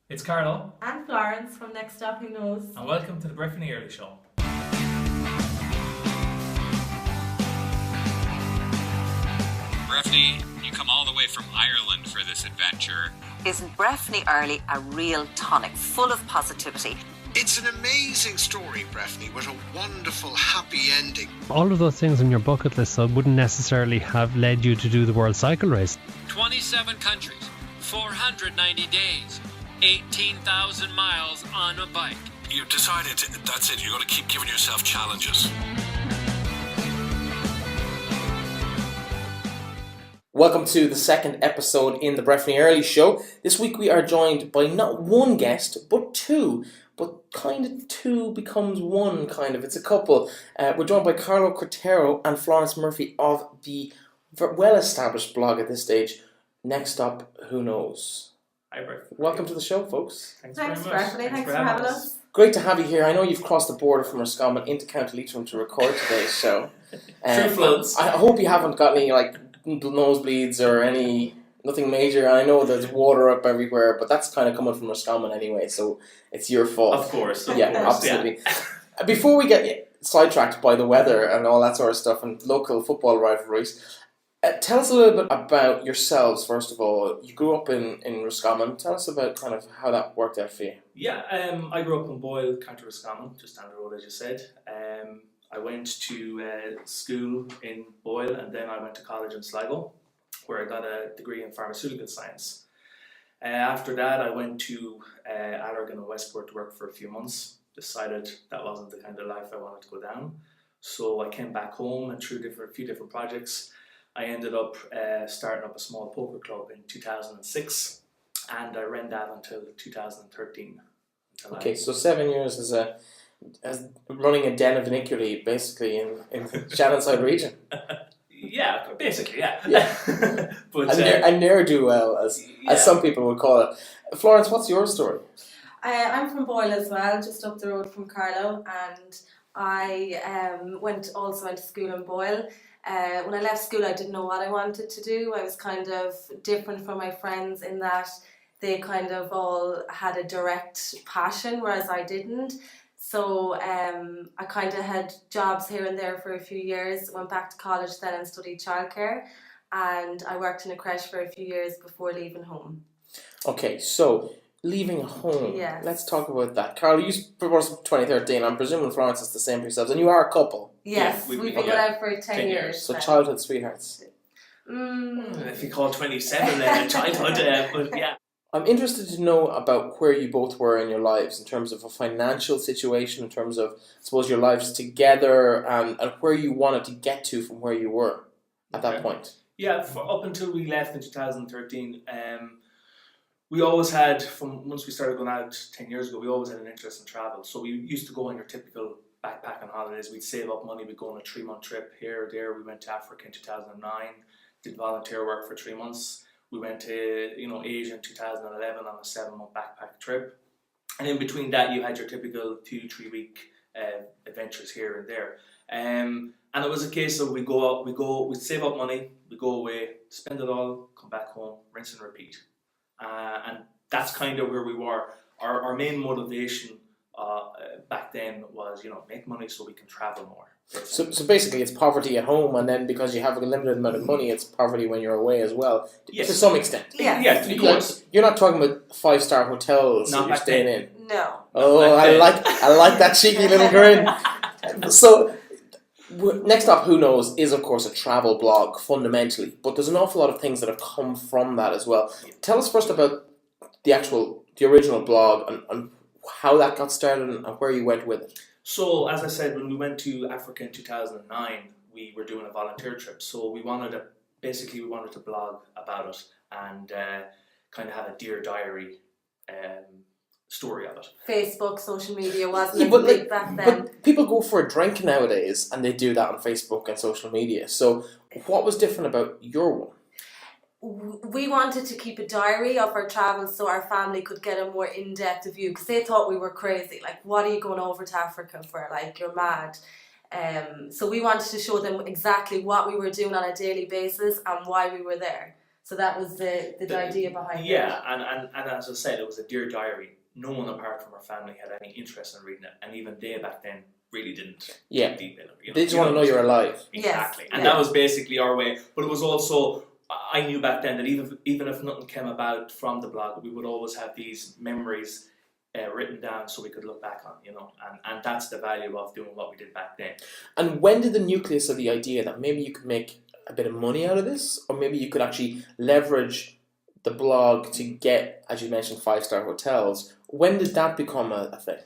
It's Carlo, And Florence from Next Stop Who Knows. and welcome to the Breifne Earley show. Breifne, you come all the way from Ireland for this adventure. Isn't Breifne Earley a real tonic, full of positivity? It's an amazing story, Breifne, with a wonderful, happy ending. All of those things on your bucket list wouldn't necessarily have led you to do the World Cycle Race. 27 countries, 490 days, 18,000 miles on a bike. You've decided that's it. You're going to keep giving yourself challenges. Welcome to the second episode in the Breifne Earley show. This week we are joined by not one guest, but two. But kind of two becomes one, kind of. It's a couple. We're joined by Carlo Cretaro and Florence Murphy of the well-established blog at this stage, Next Stop Who Knows. Hi, Breifne. Welcome to the show, folks. Thanks, very much. Breifne. Thanks for having us. Great to have you here. I know you've crossed the border from Roscommon into County Leitrim to record today's show. True floods. I hope you haven't got any nosebleeds or nothing major. I know there's water up everywhere, but that's kind of coming from Roscommon anyway, so it's your fault. Of course. Yeah, absolutely. Before we get sidetracked by the weather and all that sort of stuff and local football rivalries, tell us a little bit about yourselves, first of all. You grew up in Roscommon. Tell us about kind of how that worked out for you. Yeah, I grew up in Boyle, County Roscommon, just down the road, as you said. I went to school in Boyle, and then I went to college in Sligo, where I got a degree in pharmaceutical science. After that, I went to Allergan and Westport to work for a few months. Decided that wasn't the kind of life I wanted to go down. So I came back home and through a few different projects, I ended up starting up a small poker club in 2006, and I ran that until 2013. Okay, so 7 years as running a den of iniquity, basically, in Shannonside region. Yeah, basically, yeah. But a ne'er-do-well, as some people would call it. Florence, what's your story? I'm from Boyle as well, just up the road from Carlo, and I went to school in Boyle. When I left school, I didn't know what I wanted to do. I was kind of different from my friends in that they kind of all had a direct passion, whereas I didn't. So I kind of had jobs here and there for a few years, went back to college then and studied childcare, and I worked in a creche for a few years before leaving home. Okay, so leaving home. Yes. Let's talk about that. Carl, you proposed 2013. I'm presuming Florence is the same for yourselves, and you are a couple. Yes, Yeah, we've been out for 10 years. So now. childhood sweethearts. if you call 27 then a childhood, but yeah. I'm interested to know about where you both were in your lives in terms of a financial situation, in terms of, I suppose, your lives together, and where you wanted to get to from where you were at that point. Yeah, up until we left in 2013, we always had, once we started going out 10 years ago, we always had an interest in travel. So we used to go on your typical backpacking holidays. We'd save up money, we'd go on a 3-month trip here or there. We went to Africa in 2009, did volunteer work for 3 months. We went to Asia in 2011 on a 7-month backpack trip. And in between that, you had your typical 2-3 week adventures here and there. And it was a case of we'd save up money, we'd go away, spend it all, come back home, rinse and repeat. And that's kind of where we were. Our main motivation back then was, make money so we can travel more. So basically it's poverty at home, and then because you have a limited amount of money, it's poverty when you're away as well, yes. To some extent. Yes. Of course. You're not talking about 5-star hotels Not that you're back staying then. in. No. Oh, I like that cheeky little grin. So, Next Up Who Knows is, of course, a travel blog, fundamentally, but there's an awful lot of things that have come from that as well. Tell us first about the original blog and how that got started and where you went with it. So, as I said, when we went to Africa in 2009, we were doing a volunteer trip. So we wanted to blog about it and kind of have a Dear Diary story of it. Facebook, social media wasn't as big back then. But people go for a drink nowadays and they do that on Facebook and social media. So what was different about your one? We wanted to keep a diary of our travels so our family could get a more in-depth view, because they thought we were crazy. Like, what are you going over to Africa for? Like, you're mad. So we wanted to show them exactly what we were doing on a daily basis and why we were there. So that was the idea behind it. Yeah, and as I said, it was a dear diary. No one apart from our family had any interest in reading it, and even they back then really didn't dig deep in it. They just want to know you're alive. Exactly, Yes, and that was basically our way. But it was also, I knew back then that even if nothing came about from the blog, we would always have these memories written down so we could look back on, and that's the value of doing what we did back then. And when did the nucleus of the idea that maybe you could make a bit of money out of this, or maybe you could actually leverage the blog to get, as you mentioned, 5-star hotels, when did that become a thing?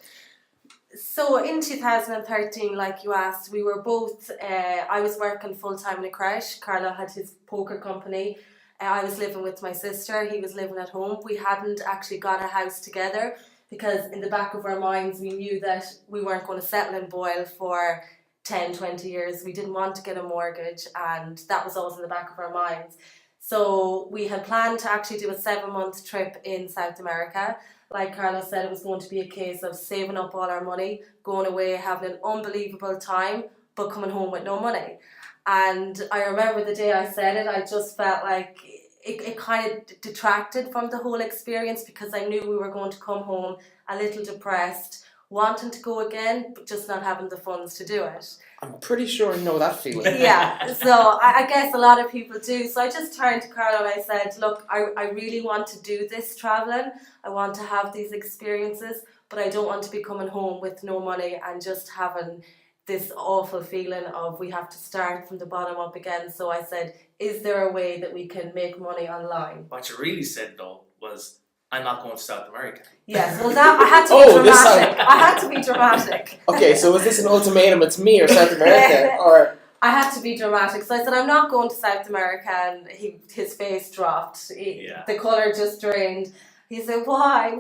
So in 2013, like you asked, we were both, I was working full-time in a crèche. Carlo had his poker company. I was living with my sister. He was living at home. We hadn't actually got a house together because in the back of our minds, we knew that we weren't going to settle in Boyle for 10, 20 years. We didn't want to get a mortgage, and that was always in the back of our minds. So we had planned to actually do a 7-month trip in South America. Like Carlo said, it was going to be a case of saving up all our money, going away, having an unbelievable time, but coming home with no money. And I remember the day I said it, I just felt like it kind of detracted from the whole experience, because I knew we were going to come home a little depressed, wanting to go again, but just not having the funds to do it. I'm pretty sure I know that feeling. Yeah, so I guess a lot of people do. So I just turned to Carlo and I said, look, I really want to do this travelling. I want to have these experiences, but I don't want to be coming home with no money and just having this awful feeling of we have to start from the bottom up again. So I said, is there a way that we can make money online? What you really said though was, I'm not going to South America. Yes, well that I had to be dramatic. I had to be dramatic. Okay, so was this an ultimatum? It's me or South America, or? I had to be dramatic, so I said I'm not going to South America, and his face dropped. The colour just drained. He said, why?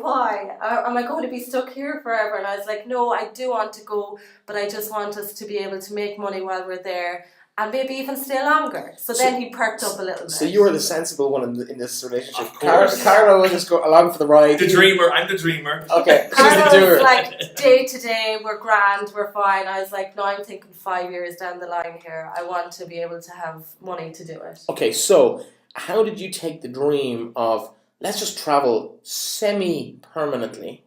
Am I going to be stuck here forever? And I was like, no, I do want to go, but I just want us to be able to make money while we're there, and maybe even stay longer. So then he perked up a little bit. So you were the sensible one in this relationship. Of course. Carlo will just go along for the ride. The dreamer. I'm the dreamer. Okay, she's the Carlo doer. was like, day to day, we're grand, we're fine. I was like, no, I'm thinking 5 years down the line here. I want to be able to have money to do it. Okay, so how did you take the dream of, let's just travel semi-permanently,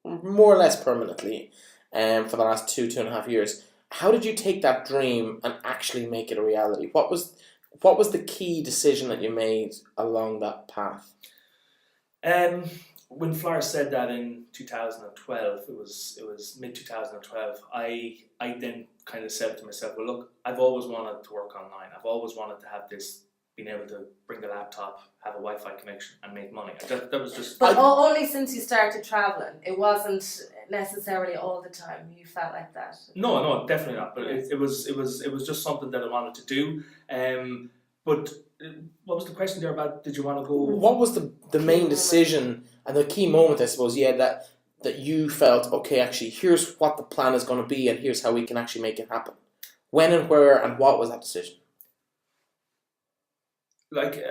more or less permanently, for the last 2.5 years? How did you take that dream and actually make it a reality? What was the key decision that you made along that path? When Florence said that in 2012, it was mid-2012, I then kind of said to myself, well look, I've always wanted to work online. I've always wanted to have this, being able to bring the laptop, have a Wi-Fi connection and make money. That was just... But only since you started travelling. It wasn't necessarily all the time you felt like that. No, definitely not. But it was just something that I wanted to do. But what was the question there about? Did you want to go? What was the main decision and the key moment, I suppose? Yeah, that you felt, okay, actually, here's what the plan is going to be, and here's how we can actually make it happen. When and where and what was that decision? Like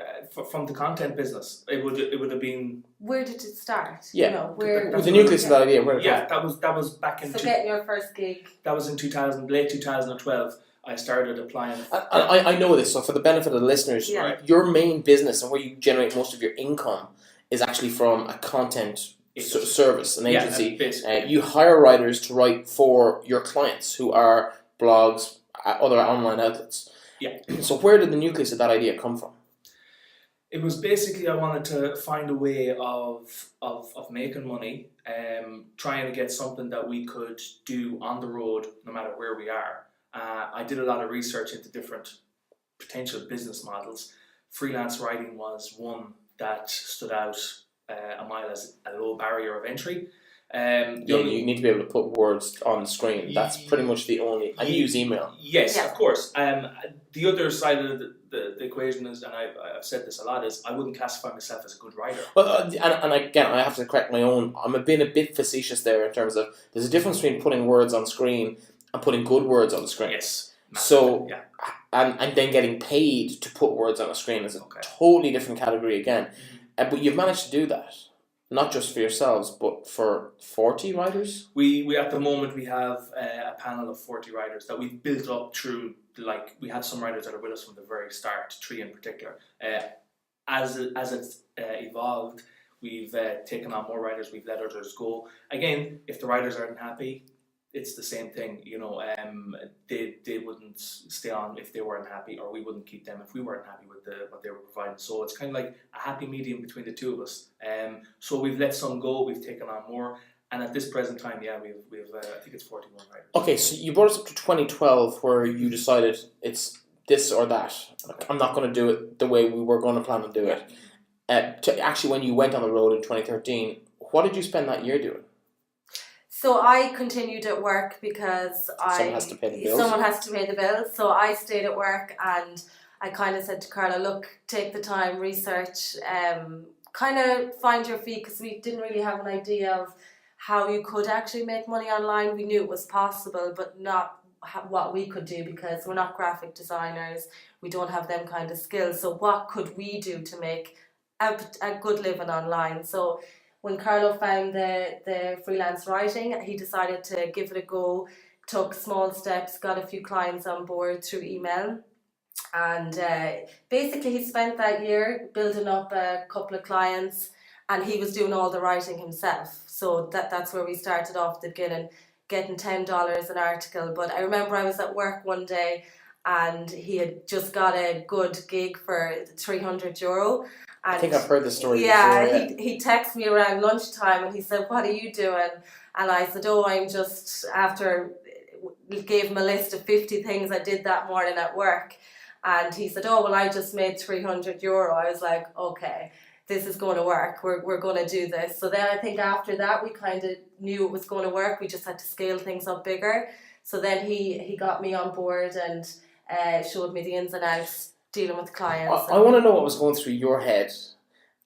from the content business, it would have been. Where did it start? Yeah, you know, where the nucleus of that idea. Where that was back in. So getting your first gig. That was in late 2012. I started applying. I know this, so for the benefit of the listeners, your main business and where you generate most of your income is actually from a content service, an agency. You hire writers to write for your clients, who are blogs, other online outlets. Yeah. So where did the nucleus of that idea come from? It was basically, I wanted to find a way of making money, trying to get something that we could do on the road, no matter where we are. I did a lot of research into different potential business models. Freelance writing was one that stood out a mile as a low barrier of entry. You need to be able to put words on the screen. That's pretty much the only... And use email. Yes, of course. The other side of the equation is, and I've said this a lot, is I wouldn't classify myself as a good writer. Well, and again, I have to correct my own. I'm being a bit facetious there in terms of there's a difference between putting words on screen and putting good words on the screen. Yes. So, and then getting paid to put words on a screen is a totally different category again. But you've managed to do that. Not just for yourselves, but for 40 writers? We at the moment, we have a panel of 40 writers that we've built up through, we have some writers that are with us from the very start, 3 in particular. as it's evolved, we've taken on more riders, we've let others go. Again, if the riders aren't happy, it's the same thing, they wouldn't stay on if they weren't happy, or we wouldn't keep them if we weren't happy with what they were providing. So it's kind of like a happy medium between the two of us. So we've let some go, we've taken on more, and at this present time, we've I think it's 41 riders. Okay, so you brought us up to 2012, where you decided it's this or that. I'm not going to do it the way we were going to plan to do it. Actually, when you went on the road in 2013, what did you spend that year doing? So I continued at work because someone has to pay the bills. Someone has to pay the bills. So I stayed at work, and I kind of said to Carlo, look, take the time, research, kind of find your feet, because we didn't really have an idea of how you could actually make money online. We knew it was possible, but not what we could do, because we're not graphic designers. We don't have them kind of skills. So what could we do to make a good living online? So when Carlo found the freelance writing, he decided to give it a go, took small steps, got a few clients on board through email. And basically he spent that year building up a couple of clients, and he was doing all the writing himself. So that's where we started off at the beginning, getting $10 an article. But I remember I was at work one day, and he had just got a good gig for €300. And I think I've heard the story before. Yeah, he texted me around lunchtime, and he said, what are you doing? And I said, I'm just, gave him a list of 50 things I did that morning at work. And he said, I just made €300. I was like, okay, this is going to work. We're going to do this. So then I think after that, we kind of knew it was going to work. We just had to scale things up bigger. So then he got me on board and showed me the ins and outs dealing with clients. I want to know what was going through your head.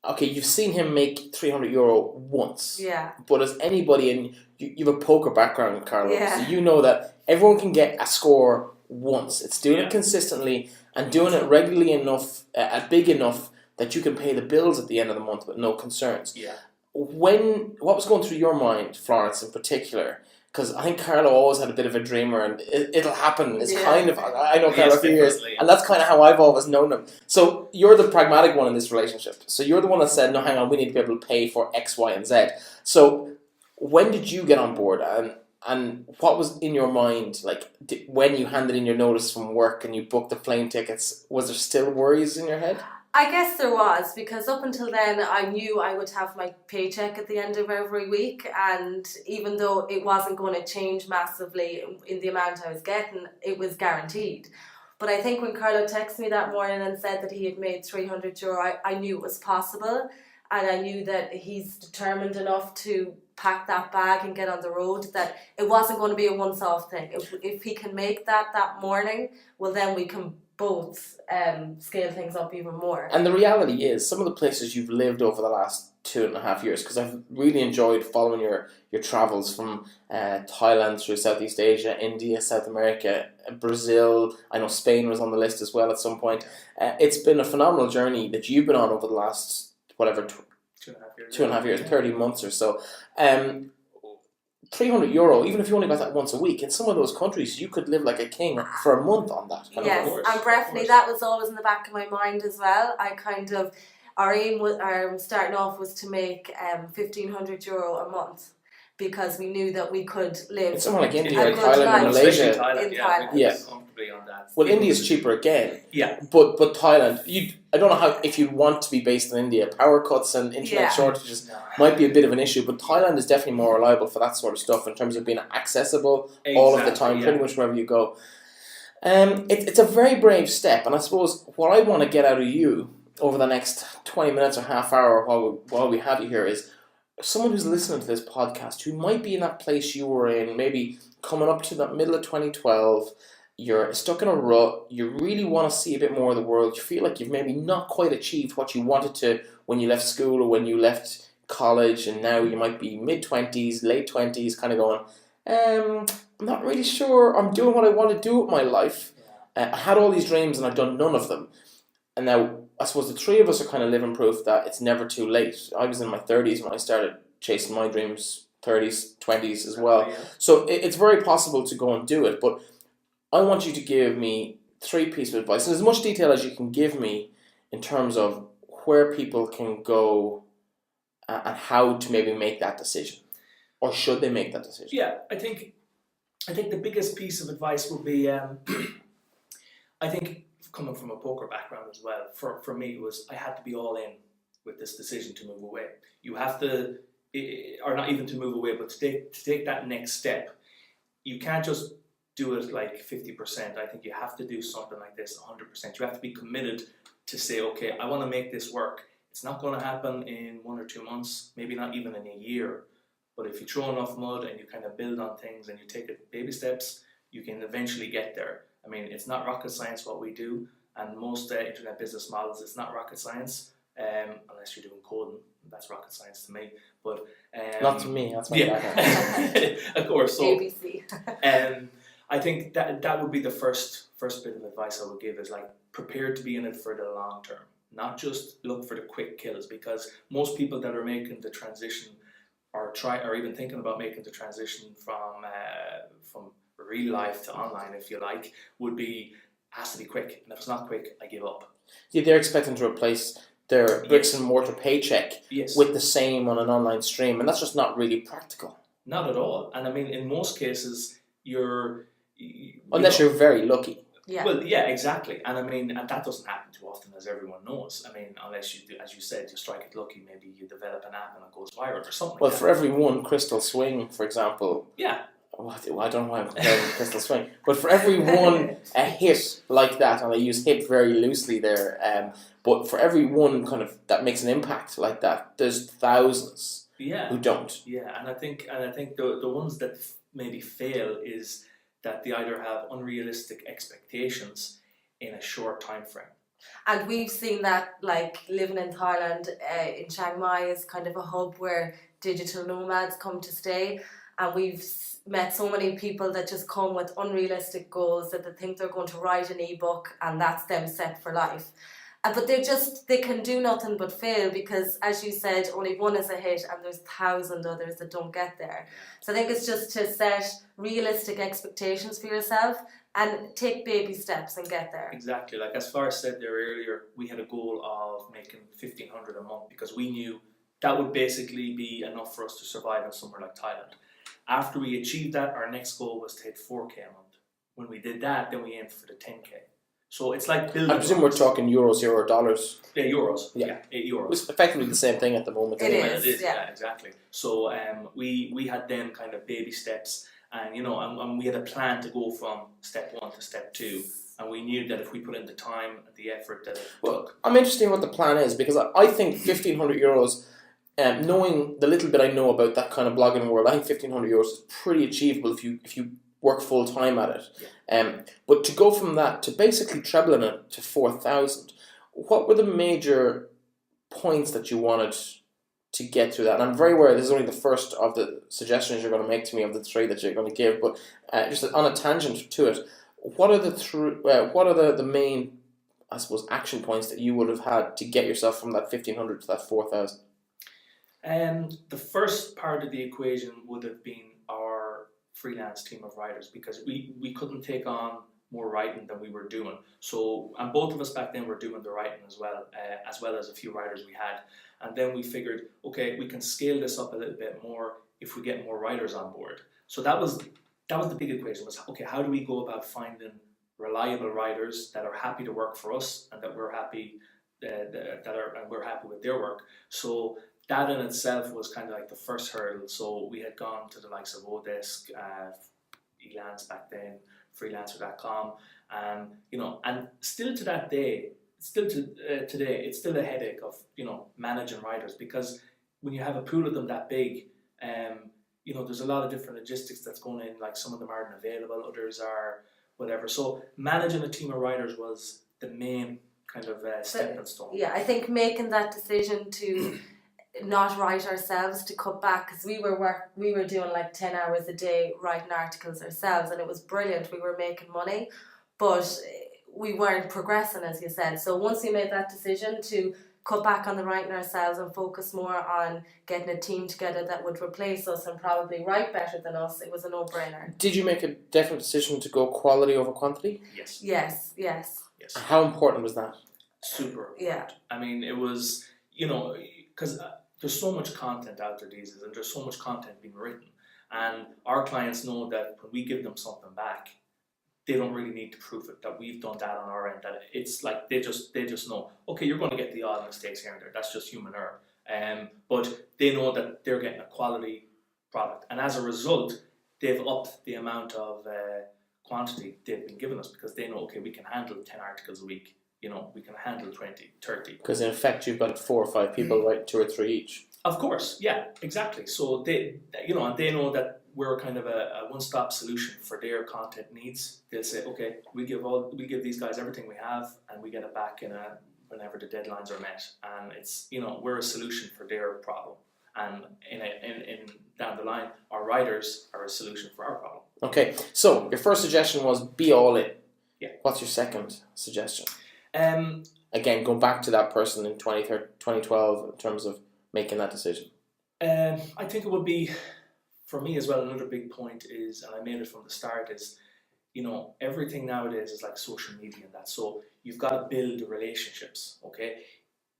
Okay, you've seen him make €300 once. Yeah. But as anybody, and you have a poker background, Carlo, yeah. So you know that everyone can get a score once. It's doing it consistently and doing it regularly enough, big enough that you can pay the bills at the end of the month with no concerns. Yeah. What was going through your mind, Florence, in particular? Because I think Carlo always had a bit of a dreamer, and it'll happen. It's kind of, I know Carlo for years, and that's kind of how I've always known him. So you're the pragmatic one in this relationship. So you're the one that said, no, hang on, we need to be able to pay for X, Y, and Z. So when did you get on board, and what was in your mind, like when you handed in your notice from work and you booked the plane tickets? Was there still worries in your head? I guess there was, because up until then I knew I would have my paycheck at the end of every week, and even though it wasn't going to change massively in the amount I was getting, it was guaranteed. But I think when Carlo texted me that morning and said that he had made €300, I knew it was possible, and I knew that he's determined enough to pack that bag and get on the road, that it wasn't going to be a once-off thing. If he can make that morning, well then we can both scale things up even more. And the reality is, some of the places you've lived over the last 2.5 years, because I've really enjoyed following your travels from Thailand through Southeast Asia, India, South America, Brazil. I know Spain was on the list as well at some point. It's been a phenomenal journey that you've been on over the last, whatever, 2.5 years, 30 months or so. €300, even if you only got that once a week, in some of those countries you could live like a king for a month on that. Yes, and Breifne, that was always in the back of my mind as well. Our aim was, starting off, was to make €1,500 a month, because we knew that we could live. It's somewhere like India, or Thailand, or Malaysia. Thailand. Comfortably on that. Well, India's cheaper again. Yeah. But Thailand, I don't know how, if you want to be based in India, power cuts and internet shortages might be a bit of an issue, but Thailand is definitely more reliable for that sort of stuff in terms of being accessible all of the time, pretty much wherever you go. It's a very brave step, and I suppose what I want to get out of you over the next 20 minutes or half hour while we have you here is someone who's listening to this podcast who might be in that place you were in, maybe coming up to the middle of 2012, you're stuck in a rut, you really want to see a bit more of the world, you feel like you've maybe not quite achieved what you wanted to when you left school or when you left college, and now you might be mid-20s, late 20s, kind of going, I'm not really sure I'm doing what I want to do with my life. I had all these dreams and I've done none of them. And now, I suppose the three of us are kind of living proof that it's never too late. I was in my 30s when I started chasing my dreams, 30s, 20s as well. So it's very possible to go and do it, but I want you to give me 3 pieces of advice, and as much detail as you can give me in terms of where people can go and how to maybe make that decision, or should they make that decision? Yeah, I think the biggest piece of advice would be, I think coming from a poker background as well, for me it was I had to be all in with this decision to move away. You have to, or not even to move away, but to take that next step. You can't just do it like 50%. I think you have to do something like this 100%. You have to be committed to say, okay, I want to make this work. It's not going to happen in 1 or 2 months, maybe not even in a year. But if you throw enough mud and you kind of build on things and you take it baby steps, you can eventually get there. I mean, it's not rocket science what we do, and most internet business models, it's not rocket science, unless you're doing coding. That's rocket science to me. But not to me. That's my background. Of course. So, ABC. I think that would be the first bit of advice I would give is like prepare to be in it for the long term, not just look for the quick kills, because most people that are making the transition or even thinking about making the transition from real life to online, if you like, has to be quick, and if it's not quick, I give up. Yeah, they're expecting to replace their bricks and mortar paycheck with the same on an online stream, and that's just not really practical. Not at all. And I mean, in most cases, unless you're very lucky. Yeah. Well, yeah, exactly. And I mean, and that doesn't happen too often, as everyone knows. I mean, unless you do, as you said, you strike it lucky, maybe you develop an app and it goes viral or something. Well, like for every one crystal swing, for example. Yeah. I don't know why I'm comparing with crystal swing, but for every one hit like that, and I use hit very loosely there, but for every one kind of that makes an impact like that, there's thousands who don't. Yeah, and I think the ones that maybe fail is that they either have unrealistic expectations in a short time frame. And we've seen that, like living in Thailand, in Chiang Mai is kind of a hub where digital nomads come to stay, and we've met so many people that just come with unrealistic goals that they think they're going to write an ebook and that's them set for life. But they can do nothing but fail because, as you said, only one is a hit and there's 1,000 others that don't get there. So I think it's just to set realistic expectations for yourself and take baby steps and get there. Exactly. Like as Flora said there earlier, we had a goal of making $1,500 a month because we knew that would basically be enough for us to survive in somewhere like Thailand. After we achieved that, our next goal was to hit 4K a month. When we did that, then we aimed for the 10K. So it's like building. I presume we're talking euros here or dollars. Yeah, euros. Yeah, €8. It's effectively the same thing at the moment. It anyway. is. Yeah, exactly. So we had them kind of baby steps, and and we had a plan to go from step 1 to step 2, and we knew that if we put in the time and the effort that it took. I'm interested in what the plan is because I think €1,500. Knowing the little bit I know about that kind of blogging world, I think €1,500 is pretty achievable if you work full time at it. Yeah. But to go from that to basically trebling it to 4,000, what were the major points that you wanted to get through that? And I'm very aware this is only the first of the suggestions you're going to make to me of the 3 that you're going to give. But just on a tangent to it, what are the main, I suppose, action points that you would have had to get yourself from that 1,500 to that 4,000? The first part of the equation would have been our freelance team of writers because we couldn't take on more writing than we were doing. So, and both of us back then were doing the writing as well as a few writers we had. And then we figured, okay, we can scale this up a little bit more if we get more writers on board. So that was the big equation was, okay, how do we go about finding reliable writers that are happy to work for us and that we're happy we're happy with their work. So that in itself was kind of like the first hurdle. So we had gone to the likes of Odesk, Elance back then, freelancer.com, and and still to that day, today, it's still a headache of managing writers because when you have a pool of them that big, there's a lot of different logistics that's going in. Like some of them aren't available, others are whatever. So managing a team of writers was the main kind of stepping stone. Yeah, I think making that decision to not write ourselves, to cut back, because we were doing like 10 hours a day writing articles ourselves, and it was brilliant. We were making money, but we weren't progressing, as you said. So once we made that decision to cut back on the writing ourselves and focus more on getting a team together that would replace us and probably write better than us, it was a no-brainer. Did you make a definite decision to go quality over quantity? Yes. Yes. How important was that? super important. Yeah. I mean, it was, you know, because there's so much content out there these days, and there's so much content being written, and our clients know that when we give them something back, they don't really need to prove it, that we've done that on our end, that it's like they just know, okay, you're going to get the odd mistakes here and there, that's just human error. But they know that they're getting a quality product, and as a result, they've upped the amount of quantity they've been giving us, because they know, okay, we can handle 10 articles a week, you know, we can handle 20, 30. Because in effect, you've got 4 or 5 people writing 2 or 3 each. Of course, yeah, exactly. So they, you know, and they know that we're kind of a one-stop solution for their content needs. They'll say, okay, we give these guys everything we have, and we get it back whenever the deadlines are met. And it's, you know, we're a solution for their problem. And in down the line, our writers are a solution for our problem. Okay, so your first suggestion was be all in. Yeah. What's your second suggestion? Again, going back to that person in 2012 in terms of making that decision. I think it would be, for me as well, another big point is, and I made it from the start, is, you know, everything nowadays is like social media and that. So you've got to build relationships, okay?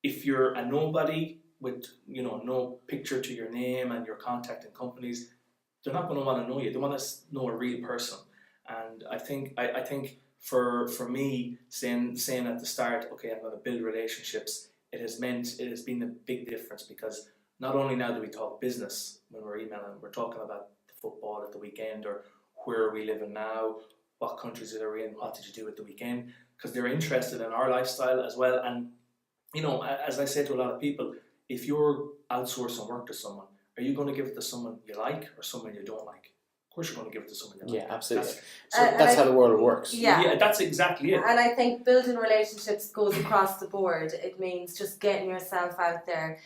If you're a nobody with, you know, no picture to your name and your contacting companies, they're not going to want to know you. They want to know a real person. And I think for me, saying at the start, okay, I'm going to build relationships, it has been a big difference, because not only now do we talk business when we're emailing, we're talking about the football at the weekend, or where are we living now, what countries are we in, what did you do at the weekend, because they're interested in our lifestyle as well. And, you know, as I say to a lot of people, if you're outsourcing work to someone, are you going to give it to someone you like or someone you don't like? Of course you're going to give it to someone you like. Yeah, absolutely. That's how the world works. Yeah, that's exactly it. And I think building relationships goes across the board. It means just getting yourself out there,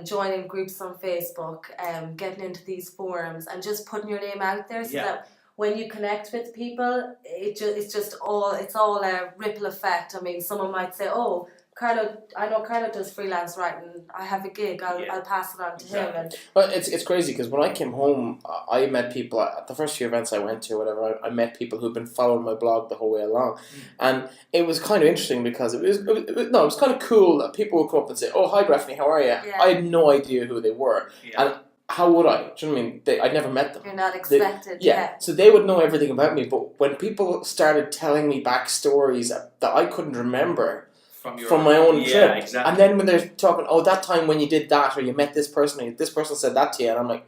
joining groups on Facebook, getting into these forums, and just putting your name out there, so that when you connect with people, it's all a ripple effect. I mean, someone might say, "Oh, I know Carlo does freelance writing. I have a gig. I'll pass it on to him." And well, it's crazy, because when I came home, I met people at the first few events I went to. Whatever, I met people who'd been following my blog the whole way along, and it was kind of interesting, because it was kind of cool that people would come up and say, "Oh, hi, Breifne, how are you?" Yeah. I had no idea who they were, and how would I? Do you know what I mean? I'd never met them. You're not expected. So they would know everything about me. But when people started telling me backstories that I couldn't remember from my own trip, exactly. And then when they're talking, "Oh, that time when you did that, or you met this person, or this person said that to you," and I'm like,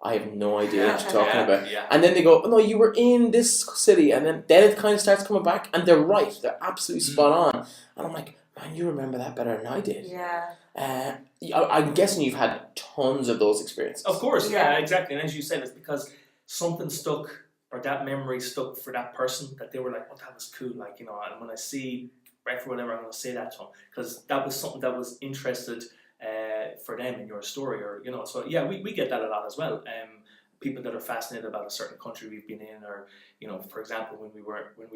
I have no idea what you're talking about. Yeah. And then they go, "Oh, no, you were in this city," and then it kind of starts coming back, and they're right. They're absolutely spot on. And I'm like, man, you remember that better than I did. Yeah. I'm guessing you've had tons of those experiences. Of course, yeah, exactly. And as you said, it's because something stuck, or that memory stuck for that person, that they were like, "Oh, that was cool." Like, you know, and when I see Breifne or whatever, I'm going to say that to them, because that was something that was interested for them in your story, or, you know. So yeah, we get that a lot as well. People that are fascinated about a certain country we've been in, or, you know, for example, when we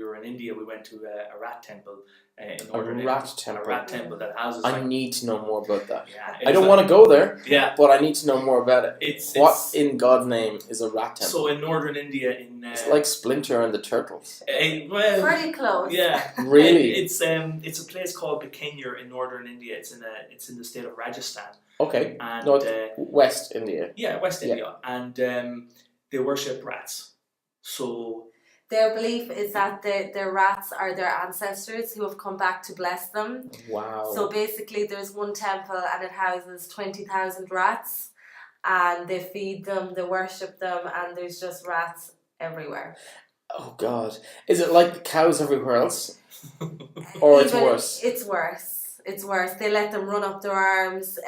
were in India, we went to a rat temple in northern India. A rat temple that houses. I need to know more about that. Yeah, I don't want to go there. Yeah, but I need to know more about it. It's in God's name is a rat temple? So in northern India, it's like Splinter and the Turtles. Well, pretty close. Yeah, really. It's a place called Bikaner in northern India. It's in the state of Rajasthan. Okay. And West India. Yeah, West India, and they worship rats. So their belief is that their rats are their ancestors who have come back to bless them. Wow. So basically, there's one temple and it houses 20,000 rats, and they feed them, they worship them, and there's just rats everywhere. Oh God! Is it like the cows everywhere else, or it's worse? It's worse. It's worse. They let them run up their arms,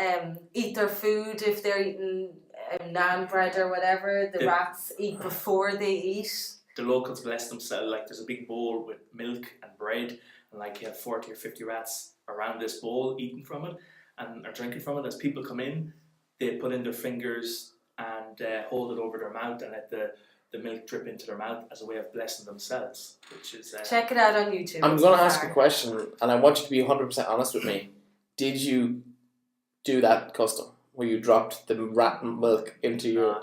eat their food if they're eating naan bread or whatever. The rats eat before they eat. The locals bless themselves. Like, there's a big bowl with milk and bread, and like you have 40 or 50 rats around this bowl eating from it and are drinking from it. As people come in, they put in their fingers and hold it over their mouth and let the milk drip into their mouth as a way of blessing themselves, which is... Check it out on YouTube. I'm going to ask a question, and I want you to be 100% honest with me. Did you do that custom, where you dropped the rat milk into your...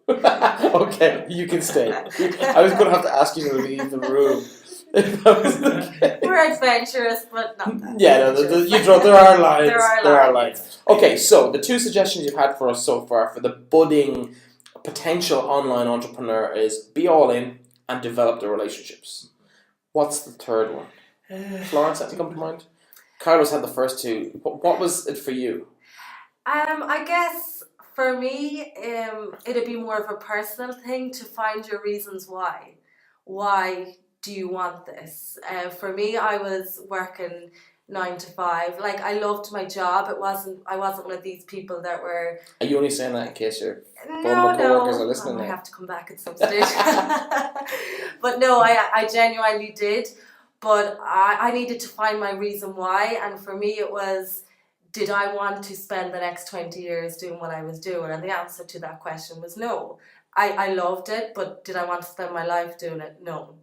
Okay, you can stay. I was going to have to ask you to leave the room. If that was the case. We're adventurous, but not that. Yeah, no, there are lines. There are lines. Okay, so the two suggestions you've had for us so far for the budding potential online entrepreneur is be all in and develop the relationships. What's the third one? Florence, anything come to mind? Carlos had the first two. What was it for you? I guess for me, it'd be more of a personal thing to find your reasons why. Why do you want this? For me, I was working 9 to 5. Like, I loved my job. I wasn't one of these people that were... Are you only saying that in case your No. co-workers are listening I now? have to come back at some stage. But no, I genuinely did. But I needed to find my reason why. And for me, it was, did I want to spend the next 20 years doing what I was doing? And the answer to that question was no. I loved it, but did I want to spend my life doing it? No.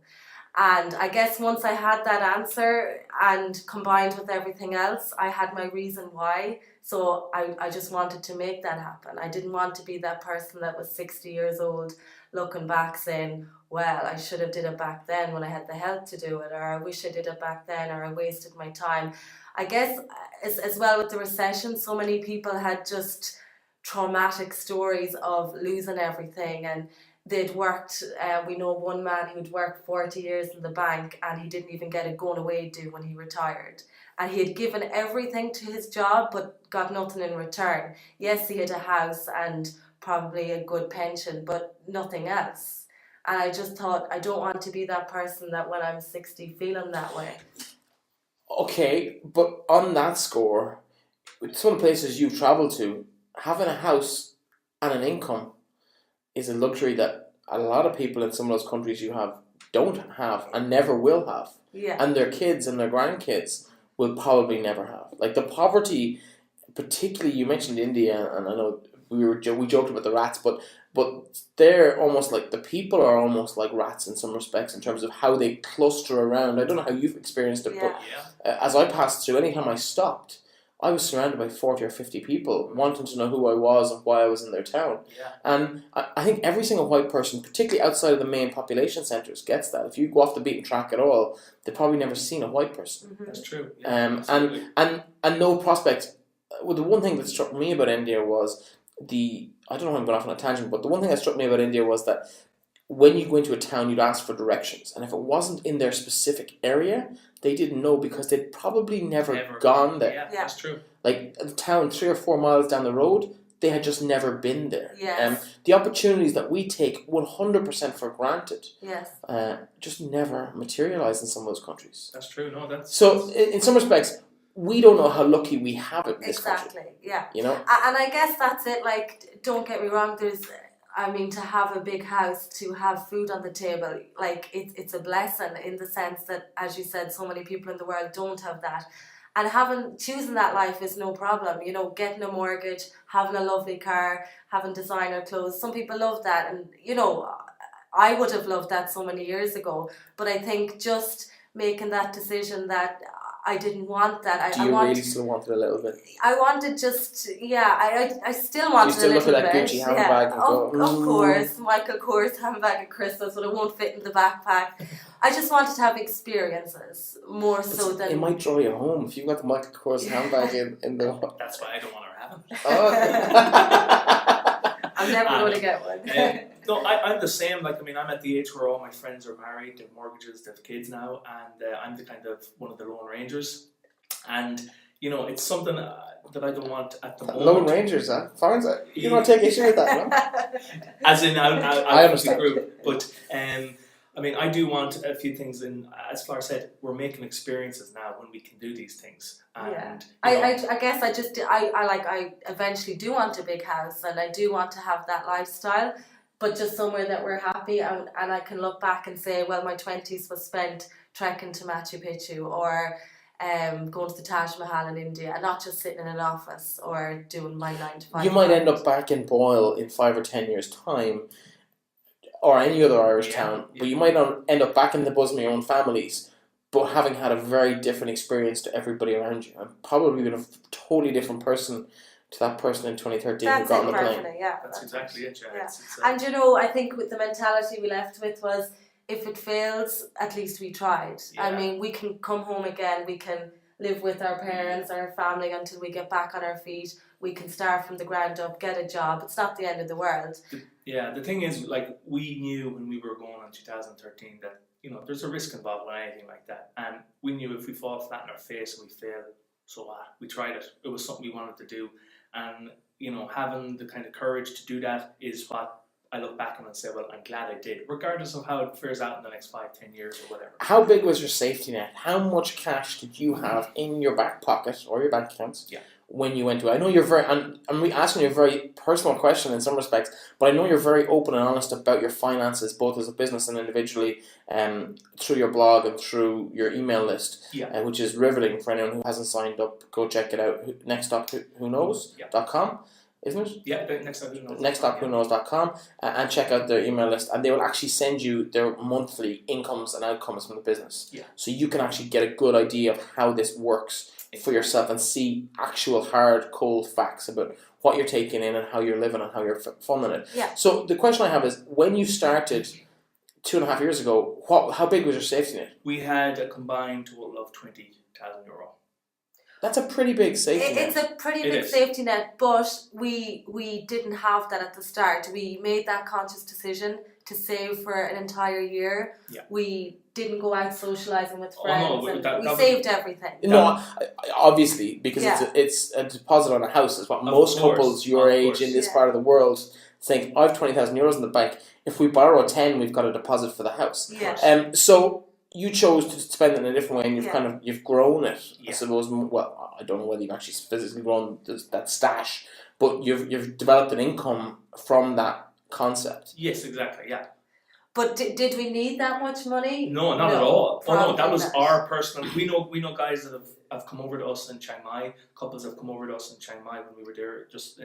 And I guess once I had that answer and combined with everything else, I had my reason why. So I just wanted to make that happen. I didn't want to be that person that was 60 years old looking back saying, well, I should have did it back then when I had the health to do it, or I wish I did it back then, or I wasted my time. I guess as well with the recession, so many people had just traumatic stories of losing everything, and they'd worked, we know one man who'd worked 40 years in the bank and he didn't even get a going away do when he retired. And he had given everything to his job but got nothing in return. Yes, he had a house and probably a good pension, but nothing else. And I just thought, I don't want to be that person that when I'm 60 feeling that way. Okay, but on that score, with some places you've travelled to, having a house and an income is a luxury that a lot of people in some of those countries you have don't have and never will have. Yeah. And their kids and their grandkids will probably never have. Like the poverty, particularly you mentioned India, and I know we joked about the rats, but they're almost like, the people are almost like rats in some respects in terms of how they cluster around. I don't know how you've experienced it, but as I passed through, anytime I stopped, I was surrounded by 40 or 50 people wanting to know who I was and why I was in their town. Yeah. And I think every single white person, particularly outside of the main population centres, gets that. If you go off the beaten track at all, they've probably never seen a white person. Mm-hmm. That's true. Yeah, and no prospect. Well, the one thing that struck me about India was I don't know if I'm going off on a tangent, but the one thing that struck me about India was that when you go into a town, you'd ask for directions. And if it wasn't in their specific area, they didn't know because they'd probably never gone there. Yeah, that's true. Like the town 3 or 4 miles down the road, they had just never been there. Yes. The opportunities that we take 100% for granted just never materialise in some of those countries. That's true. No, that's... So in some respects, we don't know how lucky we have it in this country. Exactly, yeah. You know? And I guess that's it. Like, don't get me wrong, to have a big house, to have food on the table, like, it's a blessing in the sense that, as you said, so many people in the world don't have that. And choosing that life is no problem. You know, getting a mortgage, having a lovely car, having designer clothes. Some people love that. And, you know, I would have loved that so many years ago. But I think just making that decision that I didn't want that. Do you really still want it a little bit? I wanted I still wanted a little bit. You still look at that Gucci handbag and go, of course, Michael Kors handbag at Christmas, but it won't fit in the backpack. I just wanted to have experiences more so than... It might draw you home if you've got the Michael Kors handbag in the... That's why I don't want to have it. Oh. I'm never going to get one. No, I'm the same. Like, I mean, I'm at the age where all my friends are married, they have mortgages, they have kids now, and I'm the kind of one of the Lone Rangers. And, you know, it's something that I don't want at the moment. Lone Rangers, huh? Florence, you don't take issue with that, no? As in, I understand. The group. But, I mean, I do want a few things, and as Flora said, we're making experiences now when we can do these things. And I guess I eventually do want a big house, and I do want to have that lifestyle, but just somewhere that we're happy, and I can look back and say, well, my 20s was spent trekking to Machu Picchu, or going to the Taj Mahal in India, and not just sitting in an office or doing my 9 to 5. You might end up back in Boyle in 5 or 10 years' time, or any other Irish town, but you might not end up back in the bosom of your own families, but having had a very different experience to everybody around you, and probably been a totally different person to that person in 2013 who got on the plane. That's exactly it, yeah. And you know, I think with the mentality we left with was, if it fails, at least we tried. I Yeah. mean, we can come home again, we can live with our parents, our family until we get back on our feet. We can start from the ground up, get a job. It's not the end of the world. Yeah, the thing is, like, we knew when we were going in 2013 that, there's a risk involved with anything like that. And we knew if we fall flat in our face and we fail, so what? We tried it. It was something we wanted to do. And, having the kind of courage to do that is what I look back on and say, well, I'm glad I did, regardless of how it fares out in the next 5-10 years or whatever. How big was your safety net? How much cash did you have in your back pocket or your bank accounts? Yeah. When you went to it? I know you're I'm asking you a very personal question in some respects, but I know you're very open and honest about your finances, both as a business and individually, through your blog and through your email list, which is riveting for anyone who hasn't signed up. Go check it out. nextstopwhoknows.com, isn't it? Yeah, nextstopwhoknows.com. nextstopwhoknows.com, and check out their email list, and they will actually send you their monthly incomes and outcomes from the business. Yeah. So you can actually get a good idea of how this works for yourself and see actual hard, cold facts about what you're taking in and how you're living and how you're funding it. Yeah. So the question I have is, when you started 2.5 years ago, how big was your safety net? We had a combined total of €20,000. That's a pretty big safety net. It's a pretty big safety net, but we didn't have that at the start. We made that conscious decision to save for an entire year. Yeah. We didn't go out socialising with Oh, friends. no, and we saved everything. No, obviously, because it's a deposit on a house is what most couples your age in this part of the world think. I have €20,000 in the bank. If we borrow 10, we've got a deposit for the house. Yeah. So you chose to spend it in a different way, and you've grown it. I suppose. Well, I don't know whether you've actually physically grown that stash, but you've developed an income from that concept. Yes, exactly. Yeah. But did we need that much money? No, not at all. Oh no, that was not. our personal. We know guys that have come over to us in Chiang Mai. Couples have come over to us in Chiang Mai when we were there just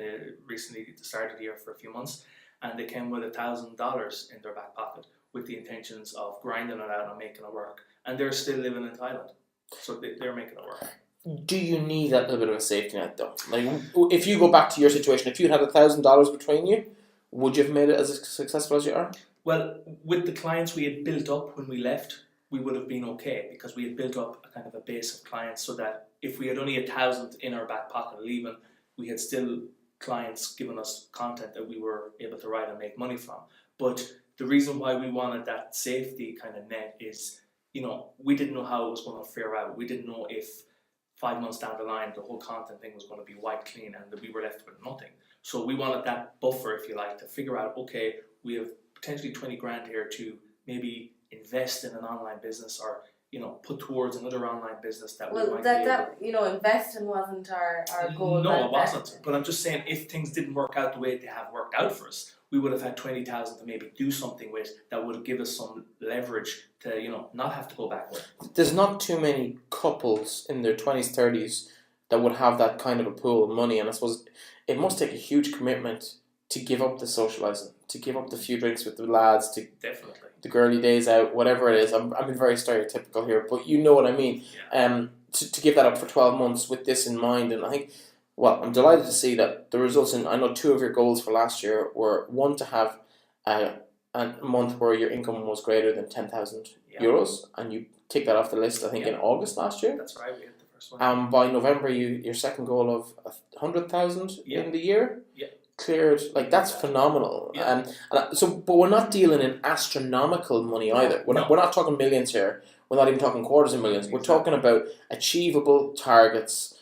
recently at the start of the year for a few months, and they came with $1,000 in their back pocket with the intentions of grinding it out and making it work. And they're still living in Thailand, so they're making it work. Do you need that little bit of a safety net though? Like, if you go back to your situation, if you had $1,000 between you, would you have made it as successful as you are? Well, with the clients we had built up when we left, we would have been okay because we had built up a kind of a base of clients so that if we had only 1,000 in our back pocket leaving, we had still clients giving us content that we were able to write and make money from. But the reason why we wanted that safety kind of net is, we didn't know how it was going to fare out. We didn't know if 5 months down the line the whole content thing was going to be wiped clean and that we were left with nothing. So we wanted that buffer, if you like, to figure out, okay, we have potentially 20 grand here to maybe invest in an online business or, put towards another online business that we might be able. Investing wasn't our goal. No, it wasn't. But I'm just saying, if things didn't work out the way they have worked out for us, we would have had 20,000 to maybe do something with that would give us some leverage to, not have to go backward. There's not too many couples in their 20s, 30s that would have that kind of a pool of money, and I suppose it must take a huge commitment to give up the socialising, to give up the few drinks with the lads, to definitely the girly days out, whatever it is. I'm being very stereotypical here, but you know what I mean. Yeah. To give that up for 12 months with this in mind, and I think, well, I'm delighted to see that the results in, I know 2 of your goals for last year were, one, to have a month where your income was greater than 10,000 euros, and you tick that off the list, I think, in August last year. That's right, we had the first one. By November, your second goal of 100,000 in the year. Yeah. Cleared, like, that's phenomenal. Yeah. But we're not dealing in astronomical money either. We're not talking millions here. We're not even talking quarters of millions. We're talking about achievable targets,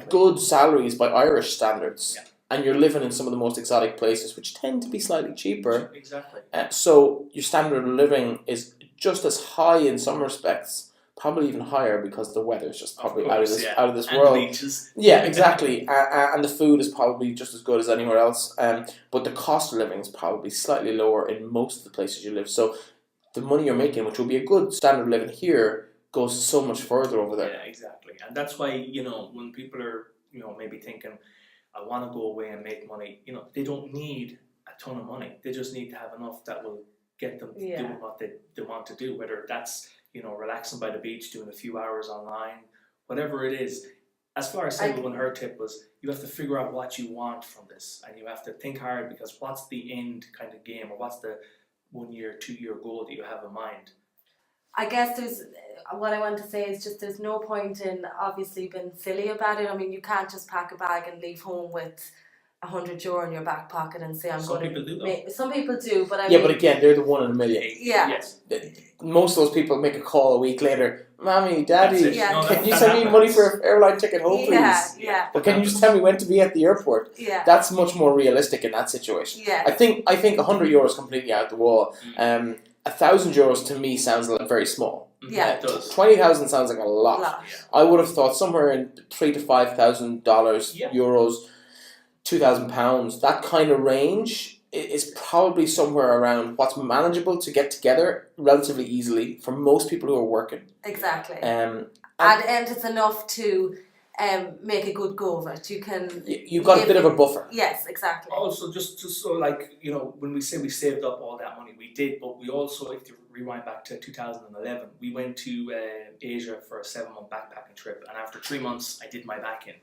good salaries by Irish standards, and you're living in some of the most exotic places, which tend to be slightly cheaper. Exactly. So your standard of living is just as high in some respects, probably even higher because the weather is just probably out of this and world. Beaches. Yeah, exactly. And the food is probably just as good as anywhere else. But the cost of living is probably slightly lower in most of the places you live. So the money you're making, which will be a good standard of living here, goes so much further over there. Yeah, exactly. And that's why, when people are, maybe thinking, I want to go away and make money, they don't need a ton of money. They just need to have enough that will get them doing what they want to do, whether that's relaxing by the beach, doing a few hours online, whatever it is. As far as Sable, her tip was, you have to figure out what you want from this, and you have to think hard, because what's the end kind of game, or 1 year, 2 year goal that you have in mind? I guess what I want to say is just there's no point in obviously being silly about it. I mean, you can't just pack a bag and leave home with €100 in your back pocket and say I'm Some going people do, to though. make. Some people do, but I Yeah, mean, but again, they're the 1 in a million. Yeah. Yes. Most of those people make a call a week later. Mommy, Daddy, That's it. Yeah. No, can you that send me happens. money for an airline ticket home, yeah, please? yeah, Or can you just tell me when to be at the airport? yeah, That's much more realistic in that situation. yeah. I think €100 is completely out the wall. €1,000 to me sounds like very small. Yeah. It does. 20,000 sounds like a lot. Lot. I would have thought somewhere in $3,000 to $5,000 Yeah. euros, £2,000. That kind of range is probably somewhere around what's manageable to get together relatively easily for most people who are working. Exactly. And And it's enough to make a good go of it. You can. you've got a bit of a buffer. Yes, exactly. Also, just so like, you know, when we say we saved up all that money, we did, but we also, if you rewind back to 2011, we went to Asia for a 7-month backpacking trip, and after 3 months, I did my back in.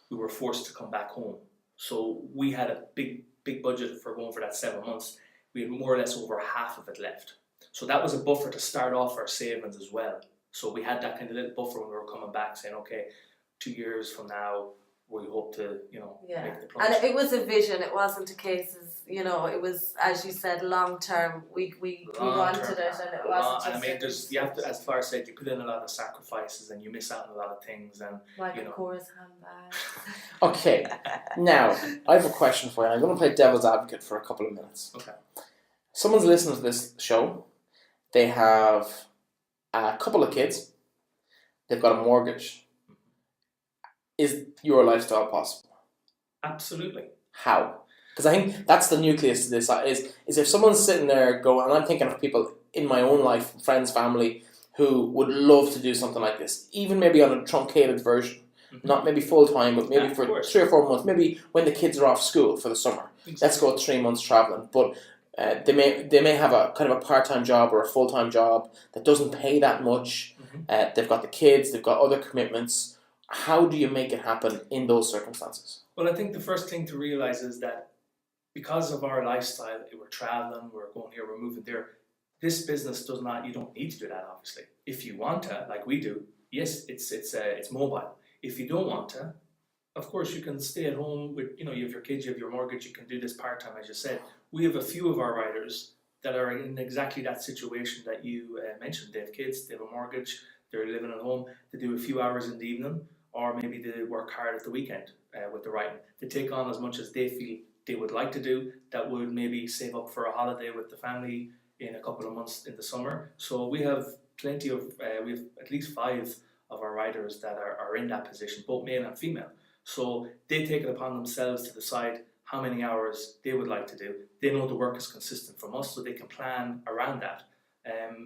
We were forced to come back home. So we had a big budget for going for that 7 months. We had more or less over half of it left. So that was a buffer to start off our savings as well. So we had that kind of little buffer when we were coming back, saying, okay, 2 years from now, we hope to, you know, make the plunge. And it was a vision. It wasn't a case of, you know, it was, as you said, long term. We wanted it, and it wasn't. And I mean, you have to, as Flora said, you put in a lot of sacrifices, and you miss out on a lot of things, and Michael you know. Kors handbag. Okay, now I have a question for you. I'm going to play devil's advocate for a couple of minutes. Okay. Someone's listening to this show. They have a couple of kids. They've got a mortgage. Is your lifestyle possible? Absolutely. How? Because I think that's the nucleus to this. Is if someone's sitting there going, and I'm thinking of people in my own life, friends, family, who would love to do something like this, even maybe on a truncated version, not maybe full time, but maybe for 3 or 4 months, maybe when the kids are off school for the summer. Exactly. Let's go 3 months traveling, but they may have a kind of a part-time job or a full-time job that doesn't pay that much. They've got the kids, they've got other commitments. How do you make it happen in those circumstances? Well, I think the first thing to realize is that because of our lifestyle, we're traveling, we're going here, we're moving there. This business does not. You don't need to do that. Obviously, if you want to, like we do, yes, it's mobile. If you don't want to, of course, you can stay at home with, you know, you have your kids, you have your mortgage, you can do this part time, as you said. We have a few of our riders that are in exactly that situation that you mentioned. They have kids, they have a mortgage, they're living at home. They do a few hours in the evening, or maybe they work hard at the weekend with the riding. They take on as much as they feel they would like to do. That would maybe save up for a holiday with the family in a couple of months in the summer. So we have plenty of, we have at least 5 of our riders that are in that position, both male and female. So they take it upon themselves to decide how many hours they would like to do. They know the work is consistent from us, so they can plan around that.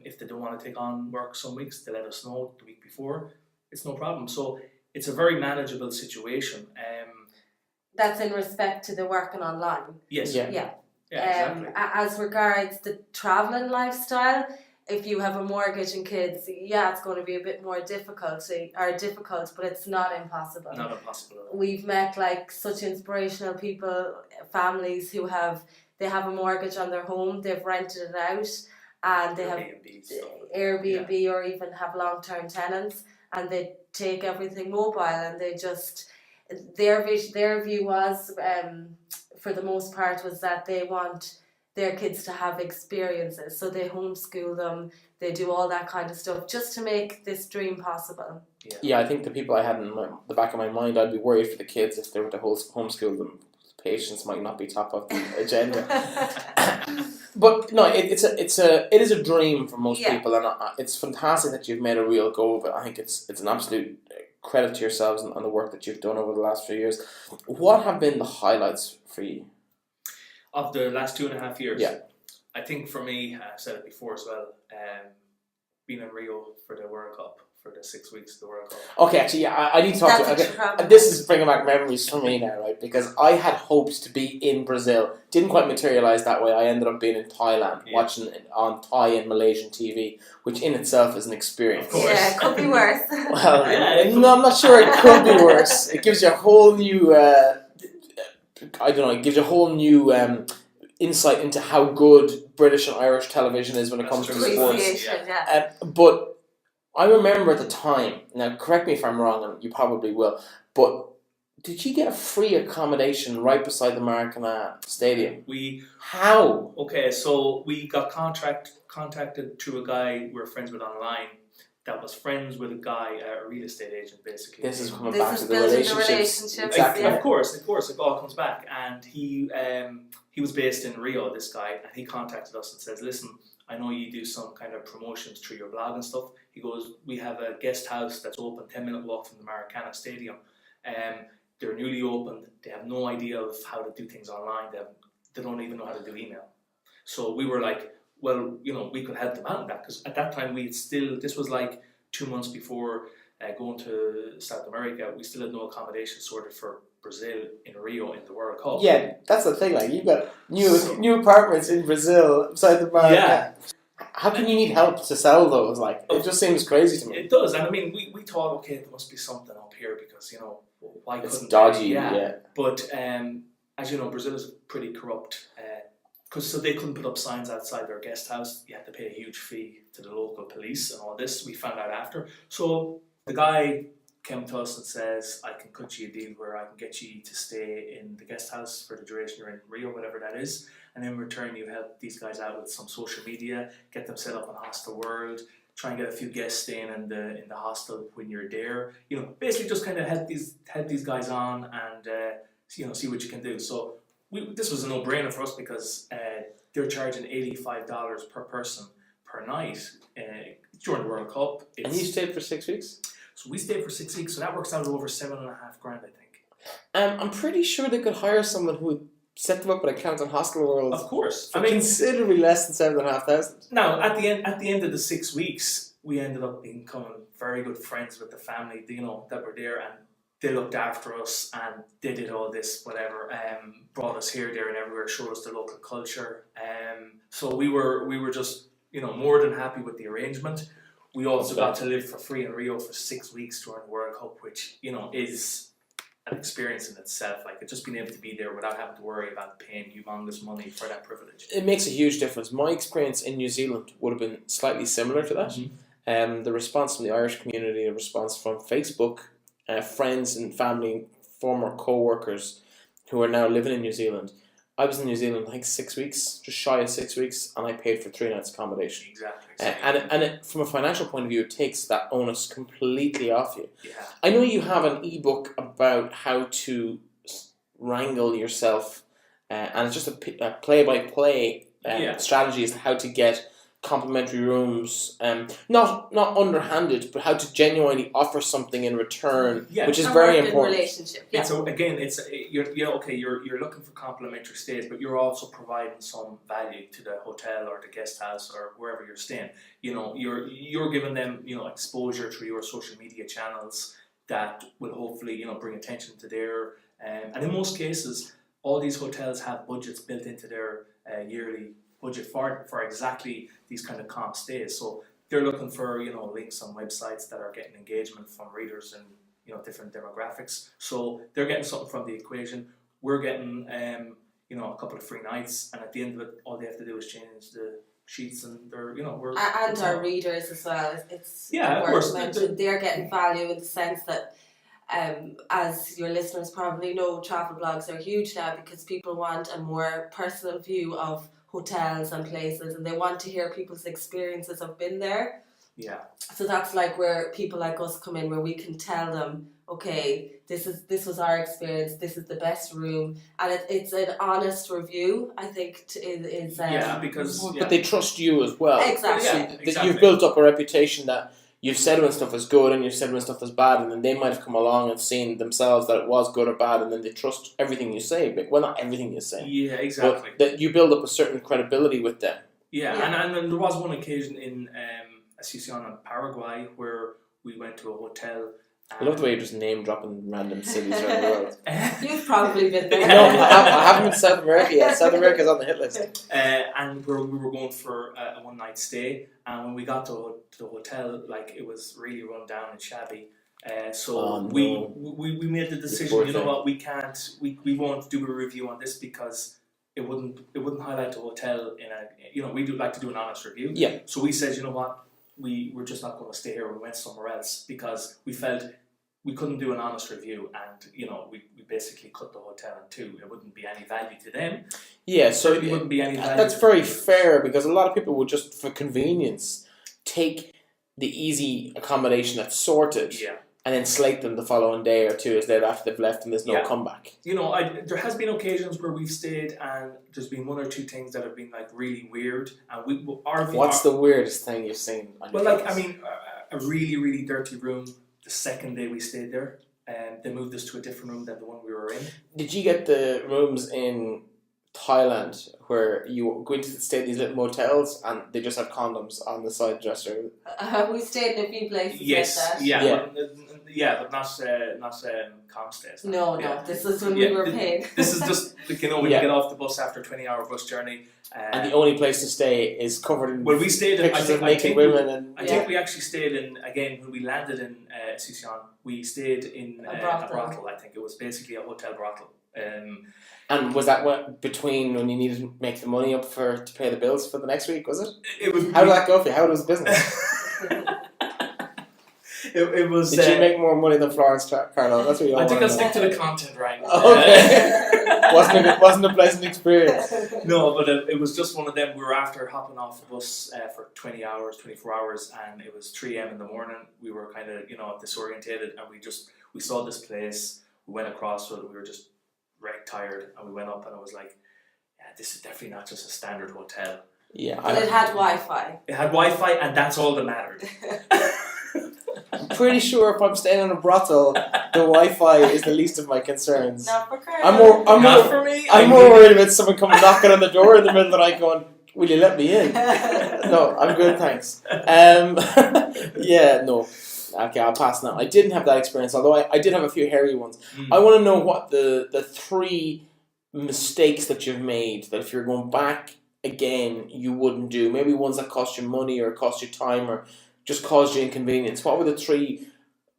If they don't want to take on work some weeks, they let us know the week before. It's no problem. So it's a very manageable situation. That's in respect to the working online. Yes. Yeah. Exactly. As regards the travelling lifestyle, if you have a mortgage and kids, yeah, it's going to be a bit more difficult, but it's not impossible. Not impossible. We've met like such inspirational people, families who have a mortgage on their home, they've rented it out, and they Airbnb or even have long-term tenants, and they take everything mobile, and they just their view was, for the most part, was that they want their kids to have experiences, so they homeschool them, they do all that kind of stuff just to make this dream possible. Yeah, I think the people I had in the back of my mind, I'd be worried for the kids if they were to homeschool them. Patience might not be top of the agenda. But no, it is a dream for most people, and it's fantastic that you've made a real go of it. I think it's an absolute credit to yourselves and the work that you've done over the last few years. What have been the highlights for you? Of the last 2.5 years? Yeah. I think for me, I've said it before as well, being in Rio for the World Cup, for the 6 weeks of the World Cup. Okay, actually, yeah, I need to talk to you. Okay, this is bringing back memories for me now, right? Because I had hopes to be in Brazil. Didn't quite materialise that way. I ended up being in Thailand, watching it on Thai and Malaysian TV, which in itself is an experience. Yeah, it could be worse. Well, no, I'm not sure it could be worse. It gives you a whole new, it gives you a whole new insight into how good British and Irish television is when it comes to sports. Appreciation, yeah. But I remember at the time, now correct me if I'm wrong, and you probably will, but did you get a free accommodation right beside the Maracana Stadium? How? Okay, so we got contacted through a guy we were friends with online that was friends with a guy, a real estate agent, basically. This is coming This back is to the building the relationships. relationships, Exactly. yeah. Of course, it all comes back. And he was based in Rio, this guy, and he contacted us and says, listen, I know you do some kind of promotions through your blog and stuff. He goes, we have a guest house that's open, 10-minute walk from the Maracana Stadium. They're newly opened. They have no idea of how to do things online. They don't even know how to do email. So we were like, well, we could help them out in that, because at that time this was like 2 months before going to South America. We still had no accommodation sorted for Brazil in Rio in the World Cup. Yeah, that's the thing. Like, you've got new apartments in Brazil beside the Maracana. Yeah. How can you need help to sell those? Like, it just seems crazy to me. It does, and I mean, we thought, okay, there must be something up here because why couldn't It's dodgy. they? Yeah. But as you know, Brazil is pretty corrupt. So they couldn't put up signs outside their guest house. You had to pay a huge fee to the local police and all this. We found out after. So the guy came to us and says, I can cut you a deal where I can get you to stay in the guest house for the duration you're in Rio, whatever that is. And in return, you help these guys out with some social media, get them set up on Hostel World, try and get a few guests staying in the hostel when you're there. Basically just kind of help these guys on and see what you can do. So this was a no-brainer for us because they're charging $85 per person per night during the World Cup. And you stayed for 6 weeks? So we stayed for 6 weeks, so that works out over $7,500, I think. I'm pretty sure they could hire someone who would set them up with accounts on Hostel World. Of course. For considerably less than 7,500. Now, at the end of the 6 weeks, we ended up becoming very good friends with the family, that were there, and they looked after us and they did all this, whatever, brought us here, there, and everywhere, showed us the local culture. So we were just, more than happy with the arrangement. We also got to live for free in Rio for 6 weeks during the World Cup, which, is an experience in itself. Like, just being able to be there without having to worry about paying humongous money for that privilege. It makes a huge difference. My experience in New Zealand would have been slightly similar to that. Mm-hmm. The response from the Irish community, the response from Facebook, friends and family, former co-workers who are now living in New Zealand. I was in New Zealand, I think 6 weeks, just shy of 6 weeks, and I paid for 3 nights accommodation. Exactly. And from a financial point of view, it takes that onus completely off you. Yeah. I know you have an ebook about how to wrangle yourself, and it's just a play-by-play strategy as to how to get complimentary rooms, not underhanded, but how to genuinely offer something in return, which is very important. Relationship. Yeah. So again, you're looking for complimentary stays, but you're also providing some value to the hotel or the guest house or wherever you're staying. You're giving them exposure through your social media channels that will hopefully bring attention to their and in most cases, all these hotels have budgets built into their yearly budget for exactly these kind of comp stays. So they're looking for links on websites that are getting engagement from readers and different demographics. So they're getting something from the equation. We're getting a couple of free nights, and at the end of it, all they have to do is change the sheets, and they're we're and our readers as well. It's of course they're getting value in the sense that. As your listeners probably know, travel blogs are huge now because people want a more personal view of hotels and places, and they want to hear people's experiences of being there. Yeah. So that's like where people like us come in, where we can tell them, okay, this was our experience, this is the best room, and it's an honest review. I think is but they trust you as well. Exactly. So exactly. You've built up a reputation that you've said when stuff is good and you've said when stuff is bad, and then they might have come along and seen themselves that it was good or bad, and then they trust everything you say. But well, not everything you say. Yeah, exactly. But that you build up a certain credibility with them. Yeah. And there was one occasion in Asunción in Paraguay where we went to a hotel. I love the way you're just name dropping random cities around the world. You've probably been there. No, I haven't been to South America yet. South America's on the hit list. And we were going for a one night stay, and when we got to the hotel, like, it was really run down and shabby. We made the decision. You know what? We won't do a review on this because it wouldn't highlight the hotel in a, we do like to do an honest review. Yeah. So we said, you know what, we're just not going to stay here. We went somewhere else because we felt we couldn't do an honest review, and we basically cut the hotel in two. It wouldn't be any value to them. Yeah, so it wouldn't be any value. That's very fair, because a lot of people would just, for convenience, take the easy accommodation that's sorted, and then slate them the following day or 2 days later after they've left, and there's no comeback. There has been occasions where we've stayed and there's been 1 or 2 things that have been like really weird, and What's the weirdest thing you've seen? A really, really dirty room. The second day we stayed there, and they moved us to a different room than the one we were in. Did you get the rooms in Thailand where you go into stay in these little motels and they just have condoms on the side dresser? We stayed in a few places yes, like that. But not Comstays. No, this is when we were paying. This is just when you get off the bus after a 20-hour bus journey. And the only place to stay is covered in we stayed in, pictures of naked women. I think we actually stayed in, again, when we landed in Sishan, we stayed in a brothel. I think it was basically a hotel brothel. And was that between when you needed to make the money up to pay the bills for the next week, was it? It was. How did that go for you? How was business? It was. Did you make more money than Florence, Carlo? That's what you I think I'll stick to the content, right? Okay. wasn't a pleasant experience. No, but it was just one of them. We were after hopping off the bus for 20 hours, 24 hours, and it was 3 a.m. in the morning. We were kind of, disorientated, and we saw this place. We went across it. We were just wrecked tired, and we went up, and I was like, yeah, this is definitely not just a standard hotel. Yeah. But it had Wi-Fi. It had Wi-Fi, and that's all that mattered. I'm pretty sure if I'm staying in a brothel, the Wi-Fi is the least of my concerns. Not for Carlo. I'm more worried about someone coming knocking on the door in the middle of the night going, will you let me in? No, I'm good, thanks. No. Okay, I'll pass now. I didn't have that experience, although I did have a few hairy ones. I want to know what the 3 mistakes that you've made that if you're going back again, you wouldn't do. Maybe ones that cost you money or cost you time or just caused you inconvenience. What were the 3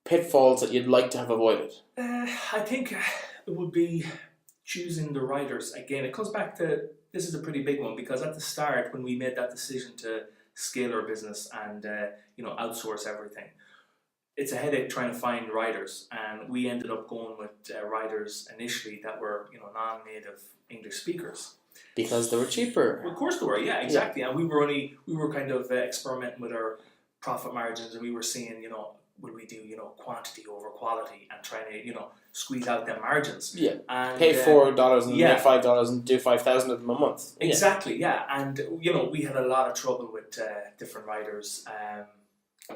pitfalls that you'd like to have avoided? I think it would be choosing the riders. Again, it comes back to, this is a pretty big one, because at the start when we made that decision to scale our business and outsource everything, it's a headache trying to find riders, and we ended up going with riders initially that were non-native English speakers. Because they were cheaper. Well, of course they were, yeah, exactly. And we were kind of experimenting with our profit margins, and we were seeing, would we do, quantity over quality and trying to, squeeze out them margins. Yeah. And pay $4 and make $5 and do 5,000 of them a month. Exactly, yeah. And, we had a lot of trouble with different riders.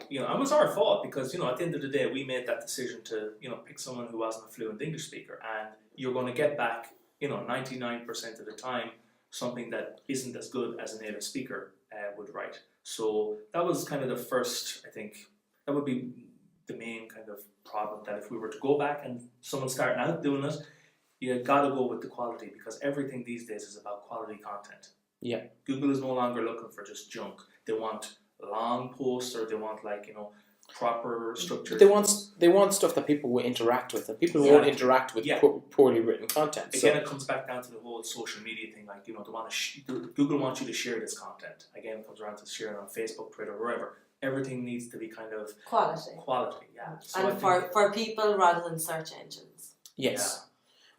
It was our fault because, at the end of the day, we made that decision to, pick someone who wasn't a fluent English speaker, and you're going to get back, 99% of the time, something that isn't as good as a native speaker would write. So that was kind of the first, I think, that would be the main kind of problem, that if we were to go back and someone starting out doing it, you got to go with the quality, because everything these days is about quality content. Yeah. Google is no longer looking for just junk. They want long posts, or they want proper structure. They want stuff that people will interact with, and people won't interact with poorly written content. Again, it comes back down to the whole social media thing. They want Google wants you to share this content. Again, it comes around to sharing on Facebook, Twitter, wherever. Everything needs to be kind of quality, yeah. So and for people rather than search engines. Yes.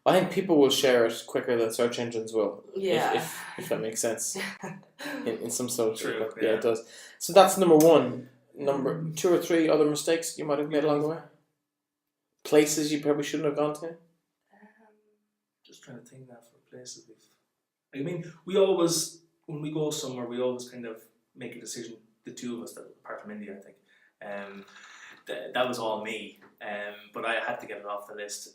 Yeah. I think people will share it quicker than search engines will. Yeah. If that makes sense. in some sort of True, yeah, it does. So that's number 1. Number 2 or 3 other mistakes you might have made along the way? Places you probably shouldn't have gone to? Just trying to think that for places. We always, when we go somewhere, we always kind of make a decision, the 2 of us, apart from India, I think. That was all me, but I had to get it off the list.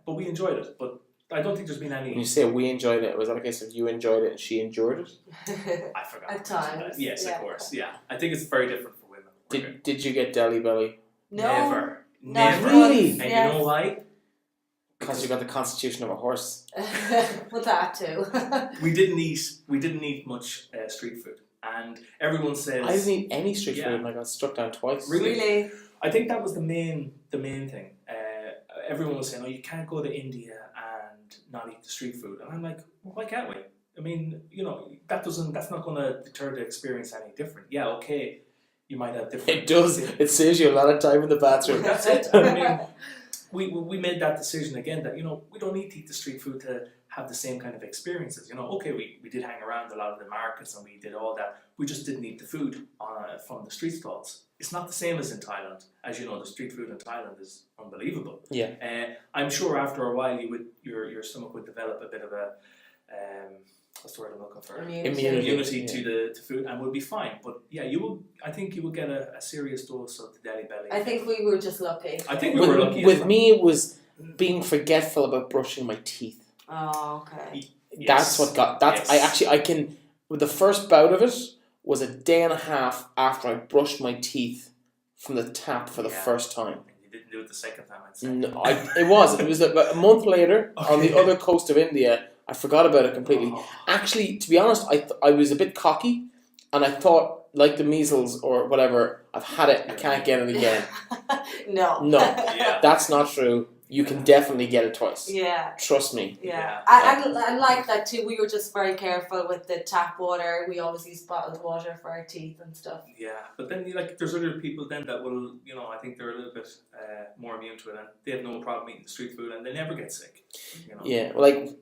But we enjoyed it, but I don't think there's been any... When you say we enjoyed it, was that a case of you enjoyed it and she enjoyed it? I forgot. At times. Yes, of course, yeah. I think it's very different for women. Did you get Delhi belly? No. Never. Really? And you know why? Because you got the constitution of a horse. With that too. We didn't eat much street food, and everyone says I didn't eat any street food, and I got struck down twice. Really? I think that was the main thing. Everyone was saying, "Oh, you can't go to India and not eat the street food," and I'm like, well, "Why can't we?" I mean, that's not going to deter the experience any different. Yeah, okay, you might have different. It does. It saves you a lot of time in the bathroom. That's it. I mean, we made that decision again that, we don't need to eat the street food to have the same kind of experiences. Okay, we did hang around a lot of the markets and we did all that. We just didn't eat the food from the street stalls. It's not the same as in Thailand. As you know, the street food in Thailand is unbelievable. Yeah. I'm sure after a while your stomach would develop a bit of a what's the word I'm looking for? Immunity to the food, and would be fine. But yeah, I think you will get a serious dose of the deli belly. I think we were just lucky. I think we were lucky. With me, it was being forgetful about brushing my teeth. Oh, okay. That's what got. That's Yes. I can. With the first bout of it was a day and a half after I brushed my teeth from the tap for the first time. You didn't do it the second time, I'd say. No, it was about a month later on the other coast of India. I forgot about it completely. Oh. Actually, to be honest, I was a bit cocky, and I thought, like the measles or whatever, I've had it. I can't get it again. No. No, Yeah. that's not true. You can definitely get it twice. Yeah. Trust me. Yeah. I like that too. We were just very careful with the tap water. We always use bottled water for our teeth and stuff. Yeah, but then there's other people then that will, I think they're a little bit more immune to it, and they have no problem eating street food, and they never get sick. Yeah, well,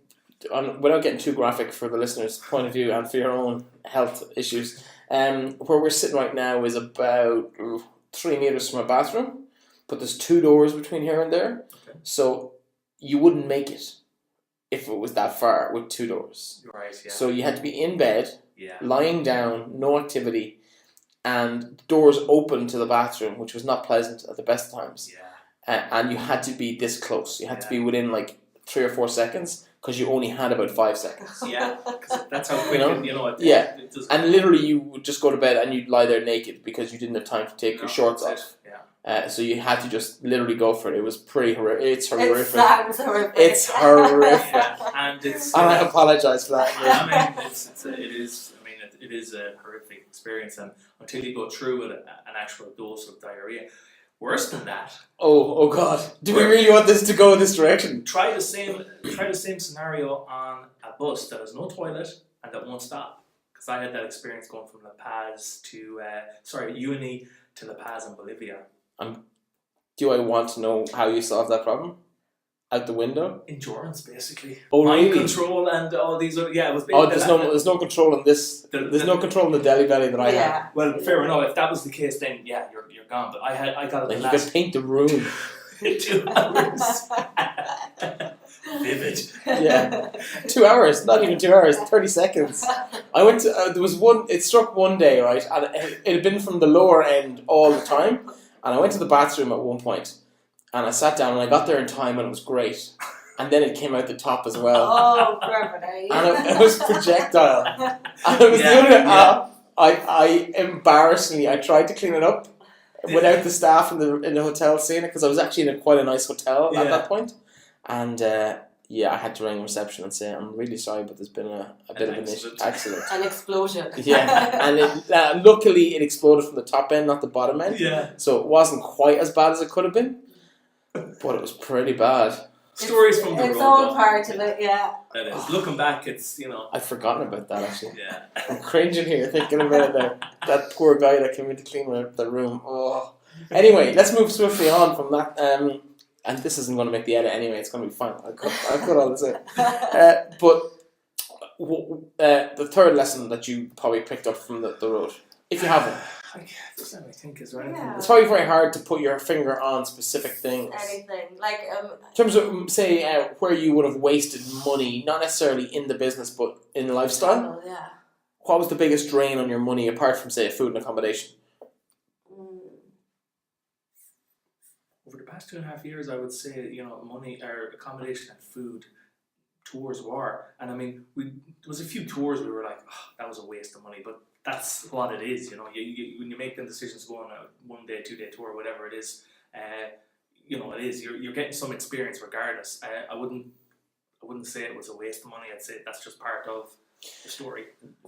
without getting too graphic for the listeners' point of view and for your own health issues, where we're sitting right now is about 3 meters from a bathroom, but there's 2 doors between here and there, so you wouldn't make it if it was that far with 2 doors. Right. Yeah. So you had to be in bed, Yeah. lying down, no activity, and doors open to the bathroom, which was not pleasant at the best times. Yeah. And you had to be this close. You had to be within like 3 or 4 seconds because you only had about 5 seconds. Yeah, because that's how quick Yeah. it does. And literally, you would just go to bed and you'd lie there naked because you didn't have time to take your shorts that's off. it. Yeah. So you had to just literally go for it. It was pretty horrific. It's horrific. It sounds horrific. It's horrific. Yeah, and it's. And I apologise for that. I mean, it is a horrific experience, and until you go through an actual dose of diarrhea, worse than that. Oh God! Do we really want this to go in this direction? Try the same scenario on a bus that has no toilet and that won't stop. Because I had that experience going from La Paz to Uni to La Paz in Bolivia. Do I want to know how you solved that problem? Out the window? Endurance, basically. Oh, Mind really? control and all these other. Yeah, it was. There's no control in this. There's no control in the deli belly that I had. Well, fair enough. If that was the case, then yeah, you're gone. But I got it. Like the you last could paint the room. 2 hours. Vivid. Yeah, 2 hours. Not even 2 hours. 30 seconds. I went to. There was one. It struck one day, right, and it had been from the lower end all the time. And I went to the bathroom at one point, and I sat down, and I got there in time, and it was great. And then it came out the top as well. Oh, perfect. And it was projectile. And it was the other. I embarrassingly, I tried to clean it up without the staff in the hotel seeing it because I was actually in quite a nice hotel at that point. And I had to ring reception and say, I'm really sorry, but there's been a bit of an accident. An explosion. Yeah, and luckily it exploded from the top end, not the bottom end. Yeah. So it wasn't quite as bad as it could have been, but it was pretty bad. Stories from the road. It's all part of it, yeah. That is. Looking back, it's, I've forgotten about that actually. Yeah. I'm cringing here thinking about that poor guy that came in to clean the room. Oh. Anyway, let's move swiftly on from that. And this isn't going to make the edit anyway. It's going to be fine. I'll cut all this out. But the third lesson that you probably picked up from the road, if you haven't. Just let me think, is there anything? It's probably very hard to put your finger on specific things. Anything. In terms of, say, where you would have wasted money, not necessarily in the business, but in lifestyle. Yeah. What was the biggest drain on your money, apart from, say, food and accommodation? Over the past 2.5 years, I would say, money or accommodation and food, tours were. And I mean, there was a few tours we were like, that was a waste of money, but that's what it is, you when you make the decisions to go on a 1 day, 2 day tour, whatever it is, it is, you're getting some experience regardless. I wouldn't say it was a waste of money. I'd say that's just part of the story.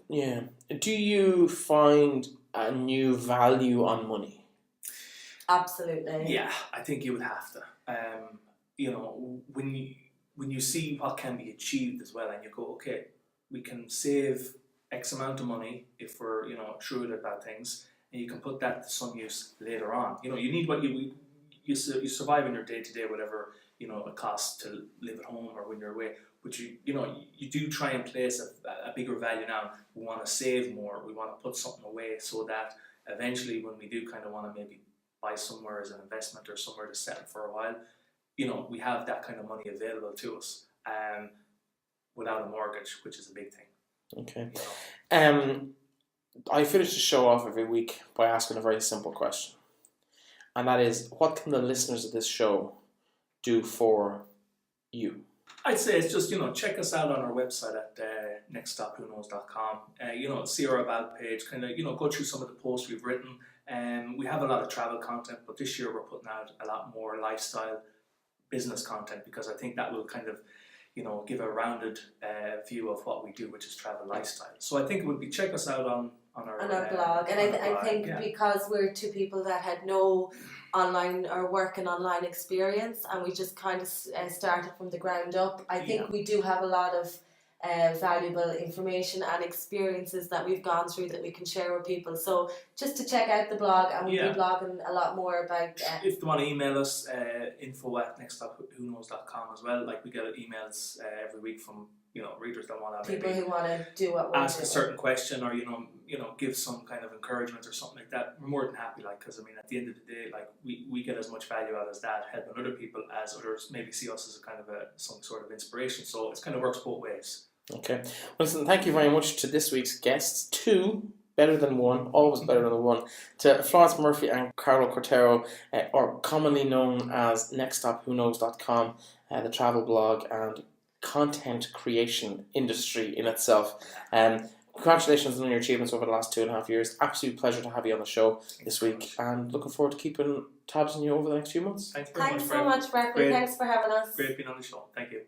Yeah. Do you find a new value on money? Absolutely. Yeah, I think you would have to. When you see what can be achieved as well, and you go, okay, we can save X amount of money if we're, shrewd about things, and you can put that to some use later on. You need what you survive in your day-to-day, whatever, it costs to live at home or when you're away. But you do try and place a bigger value now. We want to save more. We want to put something away so that eventually when we do kind of want to maybe buy somewhere as an investment or somewhere to settle for a while, we have that kind of money available to us without a mortgage, which is a big thing. Okay. I finish the show off every week by asking a very simple question. And that is, what can the listeners of this show do for you? I'd say it's just, check us out on our website at nextstopwhoknows.com. See our about page, kind of, go through some of the posts we've written. We have a lot of travel content, but this year we're putting out a lot more lifestyle business content, because I think that will kind of, give a rounded view of what we do, which is travel lifestyle. So I think it would be, check us out on our blog. And I think yeah. because we're two people that had no online or work and online experience, and we just kind of started from the ground up, I think we do have a lot of valuable information and experiences that we've gone through that we can share with people. So just to check out the blog, and we'll be blogging a lot more about if they want to email us, info@nextstopwhoknows.com as well. Like, we get emails every week from readers that want to people who want to do what we're ask doing. a certain question, or give some kind of encouragement or something like that. We're more than happy, because at the end of the day, we get as much value out as that, helping other people, as others maybe see us as a kind of some sort of inspiration. So it kind of works both ways. Okay. Well, listen, thank you very much to this week's guests. 2, better than 1, always better than 1. To Florence Murphy and Carlo Cretaro, or commonly known as nextstopwhoknows.com, the travel blog and content creation industry in itself. Congratulations on your achievements over the last 2.5 years. Absolute pleasure to have you on the show this week, and looking forward to keeping tabs on you over the next few months. Thanks very much. Thanks so much, Breifne. Thanks for having us. Great being on the show. Thank you.